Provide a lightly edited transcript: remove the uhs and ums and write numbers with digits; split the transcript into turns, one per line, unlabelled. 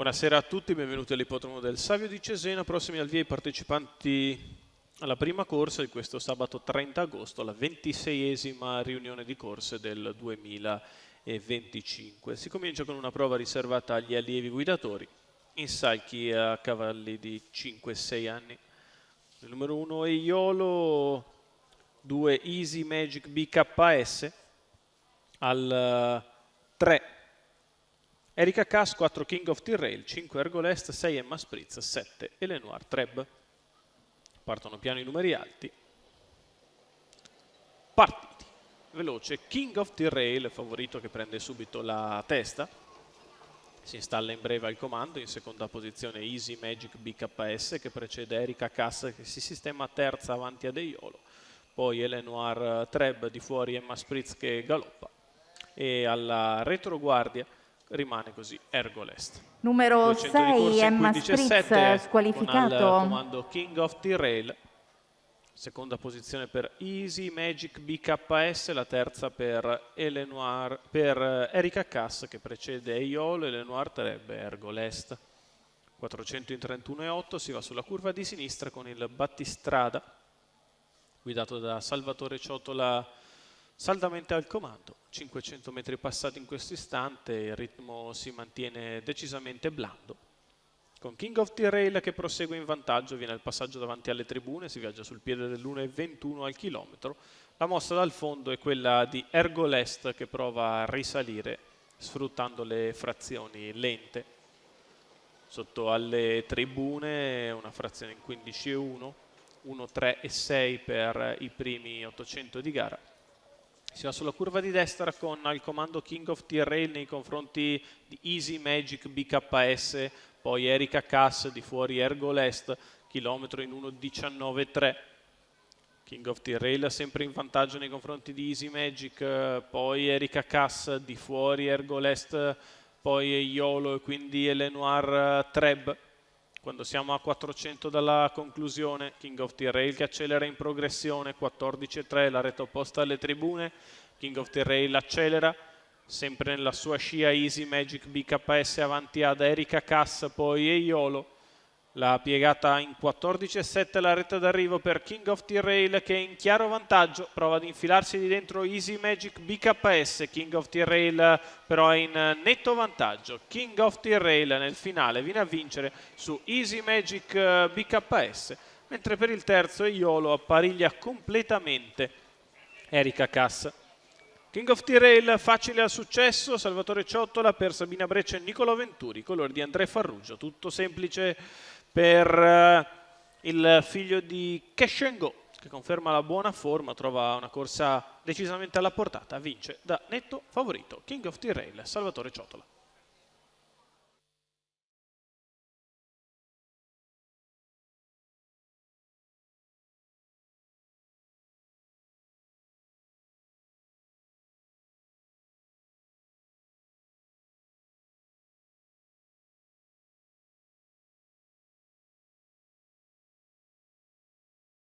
Buonasera a tutti, benvenuti all'Ippodromo del Savio di Cesena, prossimi al via i partecipanti alla prima corsa di questo sabato 30 agosto, la 26esima riunione di corse del 2025. Si comincia con una prova riservata agli allievi guidatori, in salchi a cavalli di 5-6 anni. Il numero 1 è Iolo, 2 Easy Magic BKS, al 3 Erika Cass, 4 King of Tyrrell, 5 Ergolest, 6 Emma Spritz, 7 Elenoir Treb. Partono piano i numeri alti. Partiti. Veloce King of Tyrrell, favorito che prende subito la testa. Si installa in breve al comando, in seconda posizione Easy Magic BKS che precede Erika Cass che si sistema terza avanti a Deiolo. Poi Elenoir Treb di fuori Emma Spritz che galoppa. E alla retroguardia rimane così Ergolest.
Numero 6 Emma Spritz squalificato.
Al comando King of Tyrrell. Seconda posizione per Easy Magic BKS, la terza per Erika Cass che precede Eiolo, Elenoir Treb e Ergolest. 400 in 31,8, si va sulla curva di sinistra con il battistrada guidato da Salvatore Ciotola saldamente al comando. 500 metri passati in questo istante, il ritmo si mantiene decisamente blando. Con King of Tyrrell che prosegue in vantaggio, viene il passaggio davanti alle tribune, si viaggia sul piede dell'1,21 al chilometro. La mossa dal fondo è quella di Ergolest che prova a risalire sfruttando le frazioni lente. Sotto alle tribune una frazione in 15,1, 1,3,6 per i primi 800 di gara. Si va sulla curva di destra con al comando King of Tyrrell nei confronti di Easy Magic BKS, poi Erika Cass di fuori Ergolest, chilometro in 1,19,3. King of Tyrrell sempre in vantaggio nei confronti di Easy Magic, poi Erika Cass di fuori Ergolest, poi Eiolo e quindi Elenoir Treb. Quando siamo a 400 dalla conclusione, King of Tyrrell che accelera in progressione, 14,3, la retta opposta alle tribune. King of Tyrrell accelera, sempre nella sua scia Easy Magic BKS avanti ad Erika Cass, poi Eiolo. La piegata in 14,7, la retta d'arrivo per King of Tyrrell che è in chiaro vantaggio, prova ad infilarsi di dentro Easy Magic BKS, King of Tyrrell però è in netto vantaggio. King of Tyrrell nel finale viene a vincere su Easy Magic BKS, mentre per il terzo Eiolo appariglia completamente Erika Cass. King of Tyrrell facile al successo, Salvatore Ciotola per Sabina Breccia e Nicolò Venturi, colori di Andrea Farrugio, tutto semplice per il figlio di Cash and Go che conferma la buona forma, trova una corsa decisamente alla portata, vince da netto favorito King of Tyrrell, Salvatore Ciotola.